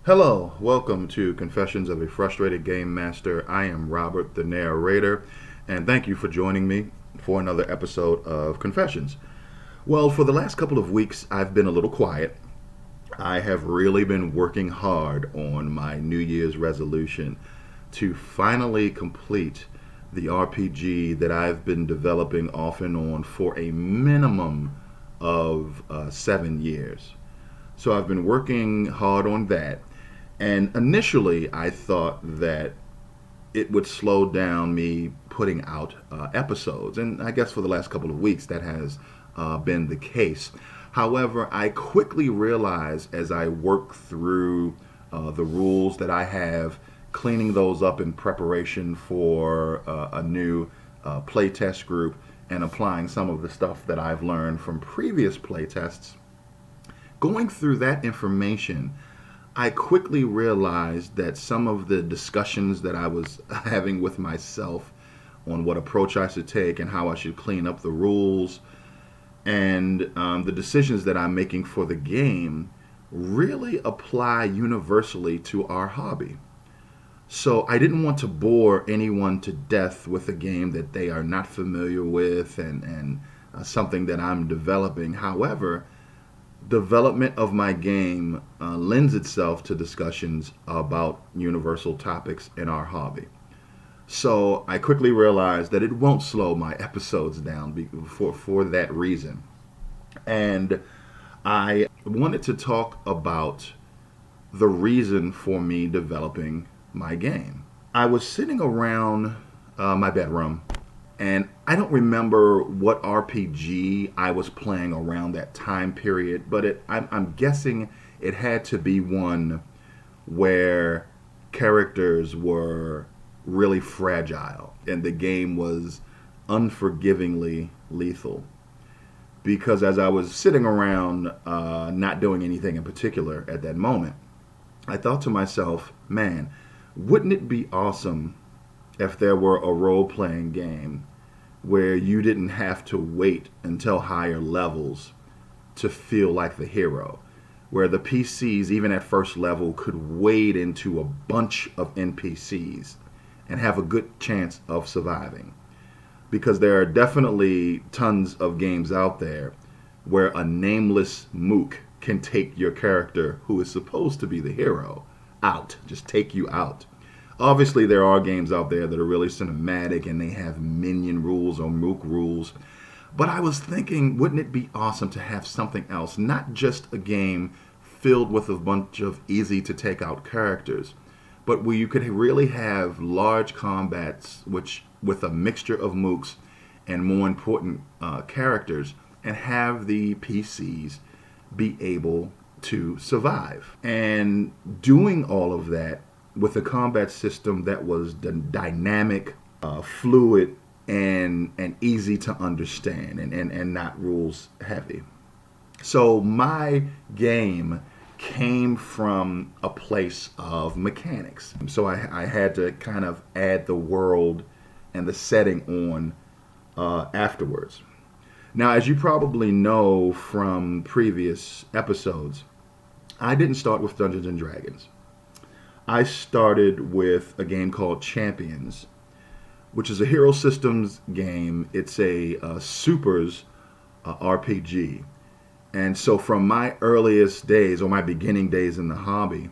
Hello, welcome to Confessions of a Frustrated Game Master. I am Robert, the narrator, and thank you for joining me for another episode of Confessions. Well, for the last couple of weeks, I've been a little quiet. I have really been working hard on my New Year's resolution to finally complete the RPG that I've been developing off and on for a minimum of 7 years. So I've been working hard on that. And initially, I thought that it would slow down me putting out episodes. And I guess for the last couple of weeks, that has been the case. However, I quickly realized as I work through the rules that I have, cleaning those up in preparation for a new playtest group, and applying some of the stuff that I've learned from previous playtests. Going through that information, I quickly realized that some of the discussions that I was having with myself on what approach I should take and how I should clean up the rules and the decisions that I'm making for the game really apply universally to our hobby. So I didn't want to bore anyone to death with a game that they are not familiar with and something that I'm developing. However, development of my game lends itself to discussions about universal topics in our hobby. So I quickly realized that it won't slow my episodes down for that reason. And I wanted to talk about the reason for me developing my game. I was sitting around my bedroom, and I don't remember what RPG I was playing around that time period, but I'm guessing it had to be one where characters were really fragile and the game was unforgivingly lethal. Because as I was sitting around not doing anything in particular at that moment, I thought to myself, man, wouldn't it be awesome if there were a role playing game where you didn't have to wait until higher levels to feel like the hero, where the PCs, even at first level, could wade into a bunch of NPCs and have a good chance of surviving. Because there are definitely tons of games out there where a nameless mook can take your character, who is supposed to be the hero, out, just take you out. Obviously, there are games out there that are really cinematic and they have minion rules or mook rules. But I was thinking, wouldn't it be awesome to have something else, not just a game filled with a bunch of easy to take out characters, but where you could really have large combats with a mixture of mooks and, more important, characters, and have the PCs be able to survive. And doing all of that with a combat system that was dynamic, fluid, and easy to understand and not rules heavy. So my game came from a place of mechanics. So I had to kind of add the world and the setting on afterwards. Now, as you probably know from previous episodes, I didn't start with Dungeons and Dragons. I started with a game called Champions, which is a Hero Systems game. It's a supers RPG. And so from my earliest days, or my beginning days in the hobby,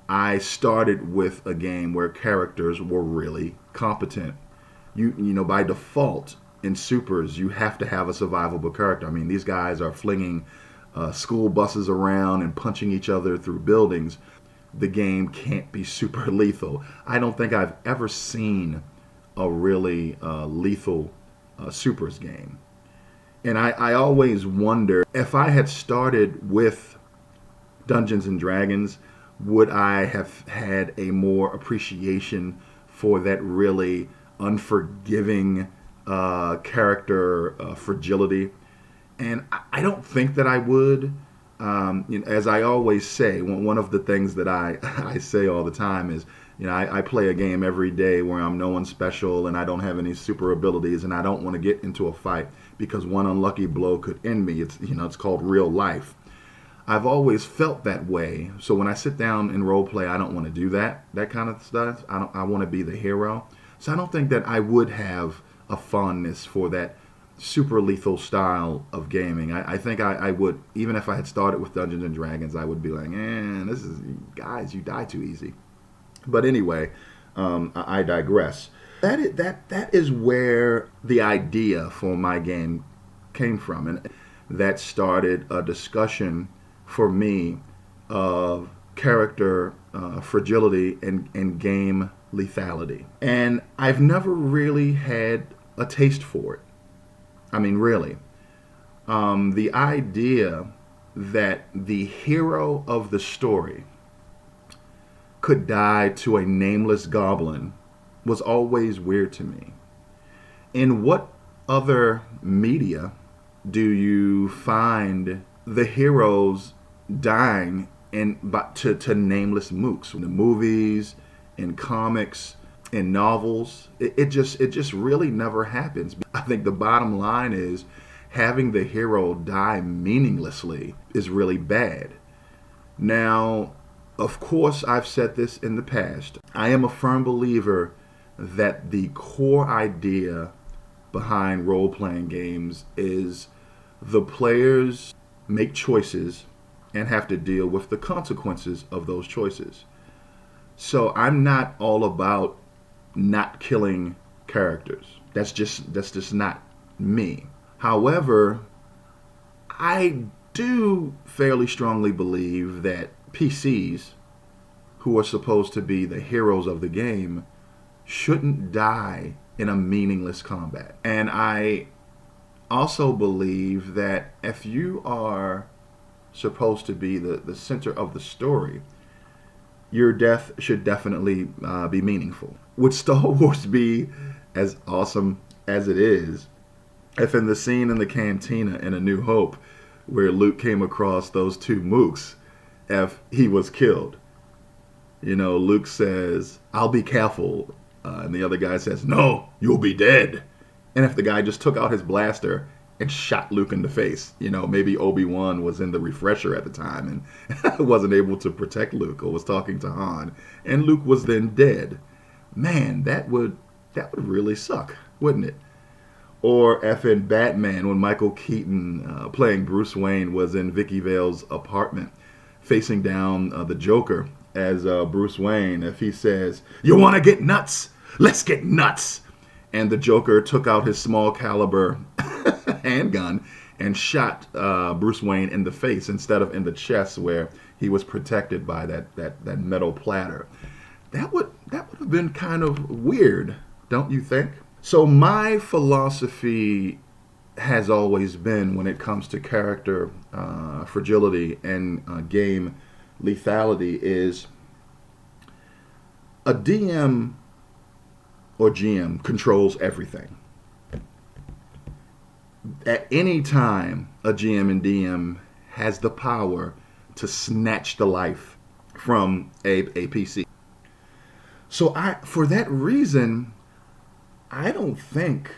I started with a game where characters were really competent. You know, by default in supers, you have to have a survivable character. I mean, these guys are flinging school buses around and punching each other through buildings. The game can't be super lethal. I don't think I've ever seen a really lethal supers game. And I always wonder, if I had started with Dungeons and Dragons, would I have had a more appreciation for that really unforgiving character fragility? And I don't think that I would. As I always say, one of the things that I say all the time is, I play a game every day where I'm no one special and I don't have any super abilities and I don't want to get into a fight because one unlucky blow could end me. It's called real life. I've always felt that way. So when I sit down and role play, I don't want to do that kind of stuff. I want to be the hero. So I don't think that I would have a fondness for that super lethal style of gaming. I think I would, even if I had started with Dungeons and Dragons, I would be like, this is, guys, you die too easy. But anyway, I digress. That is where the idea for my game came from, and that started a discussion for me of character fragility and game lethality. And I've never really had a taste for it. I mean, really. The idea that the hero of the story could die to a nameless goblin was always weird to me. In what other media do you find the heroes dying to nameless mooks? In the movies, in comics, in novels, it just really never happens. I think the bottom line is having the hero die meaninglessly is really bad. Now, of course, I've said this in the past. I am a firm believer that the core idea behind role-playing games is the players make choices and have to deal with the consequences of those choices. So I'm not all about not killing characters. That's just not me. However, I do fairly strongly believe that PCs, who are supposed to be the heroes of the game, shouldn't die in a meaningless combat. And I also believe that if you are supposed to be the center of the story, your death should definitely be meaningful. Would Star Wars be as awesome as it is if in the scene in the cantina in A New Hope where Luke came across those two mooks, if he was killed? You know, Luke says, "I'll be careful," and the other guy says, "No, you'll be dead." And if the guy just took out his blaster and shot Luke in the face, you know, maybe Obi-Wan was in the refresher at the time and wasn't able to protect Luke, or was talking to Han, and Luke was then dead. Man, that would really suck, wouldn't it? Or if in Batman, when Michael Keaton, playing Bruce Wayne, was in Vicky Vale's apartment facing down the Joker as Bruce Wayne, if he says, "You want to get nuts? Let's get nuts." And the Joker took out his small caliber handgun and shot Bruce Wayne in the face instead of in the chest where he was protected by that metal platter. That would have been kind of weird, don't you think? So my philosophy has always been, when it comes to character fragility and game lethality, is a DM or GM controls everything. At any time, a GM and DM has the power to snatch the life from a PC. So for that reason, I don't think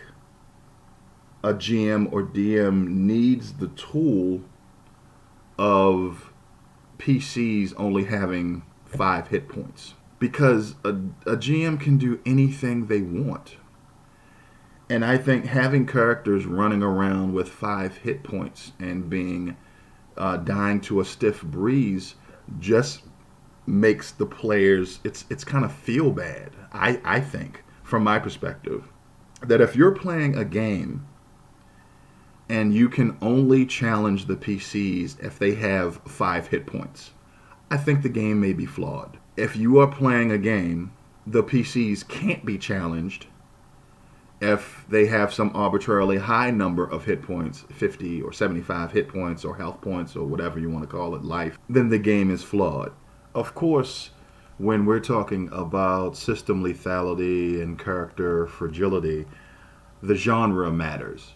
a GM or DM needs the tool of PCs only having 5 hit points, because a GM can do anything they want. And I think having characters running around with 5 hit points and being dying to a stiff breeze just makes the players, it's kind of feel bad. I think, from my perspective, that if you're playing a game and you can only challenge the PCs if they have 5 hit points, I think the game may be flawed. If you are playing a game, the PCs can't be challenged if they have some arbitrarily high number of hit points, 50 or 75 hit points or health points or whatever you want to call it, life, then the game is flawed. Of course, when we're talking about system lethality and character fragility, the genre matters.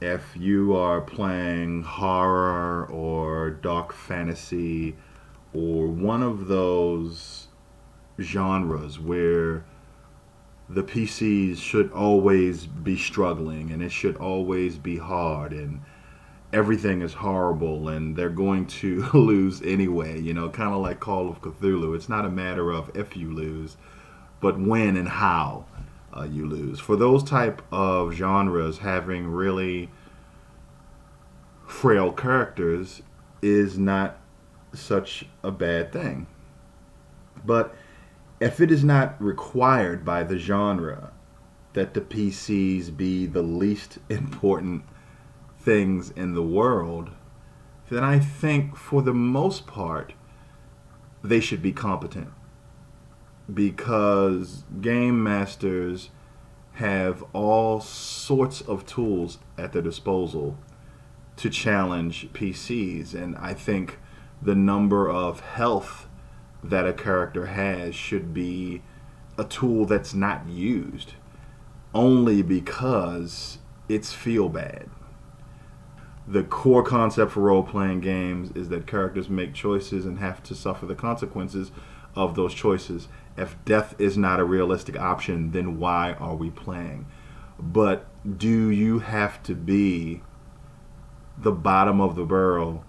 If you are playing horror or dark fantasy or one of those genres where the PCs should always be struggling and it should always be hard, and everything is horrible and they're going to lose anyway, kind of like Call of Cthulhu. It's not a matter of if you lose, but when and how you lose. For those type of genres, having really frail characters is not such a bad thing. But if it is not required by the genre that the PCs be the least important things in the world, then I think for the most part they should be competent, because game masters have all sorts of tools at their disposal to challenge PCs. And I think the number of health that a character has should be a tool that's not used only because it's feel bad. The core concept for role-playing games is that characters make choices and have to suffer the consequences of those choices. If death is not a realistic option, then why are we playing? But do you have to be the bottom of the barrel,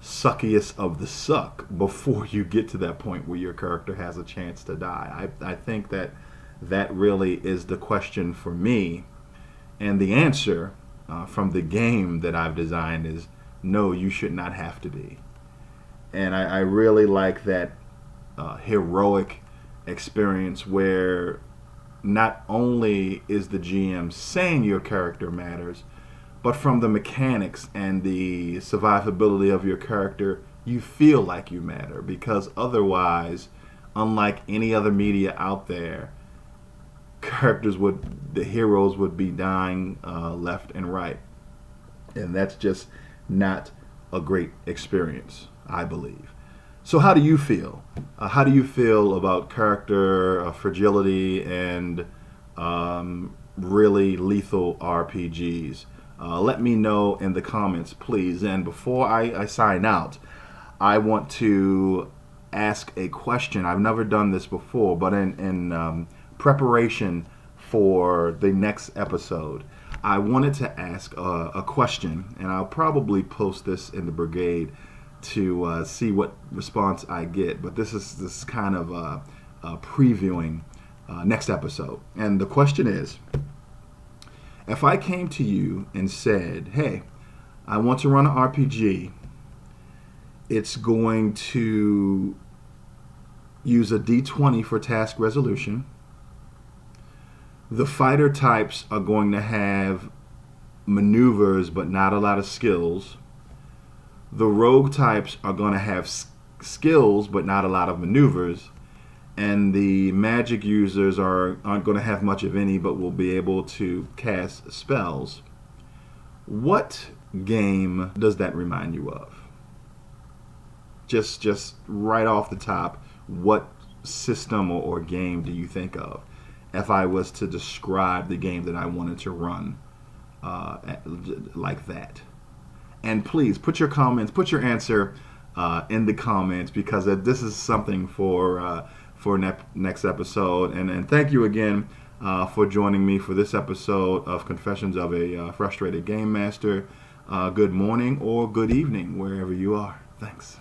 suckiest of the suck, before you get to that point where your character has a chance to die? I think that really is the question for me. And the answer from the game that I've designed is no, you should not have to be. And I really like that heroic experience where not only is the GM saying your character matters, but from the mechanics and the survivability of your character, you feel like you matter. Because otherwise, unlike any other media out there, the heroes would be dying left and right. And that's just not a great experience, I believe. So how do you feel? How do you feel about character fragility and really lethal RPGs? Let me know in the comments, please. And before I sign out, I want to ask a question. I've never done this before, but in preparation for the next episode, I wanted to ask a question, and I'll probably post this in the brigade to see what response I get. But this is kind of previewing next episode. And the question is, if I came to you and said, hey, I want to run an RPG, it's going to use a D20 for task resolution. The fighter types are going to have maneuvers but not a lot of skills. The rogue types are going to have skills but not a lot of maneuvers. And the magic users aren't going to have much of any but will be able to cast spells. What game does that remind you of? Just right off the top, what system or game do you think of if I was to describe the game that I wanted to run like that? And please put your comments, put your answer in the comments, because this is something for next episode. And thank you again for joining me for this episode of Confessions of a Frustrated Game Master. Good morning or good evening, wherever you are. Thanks.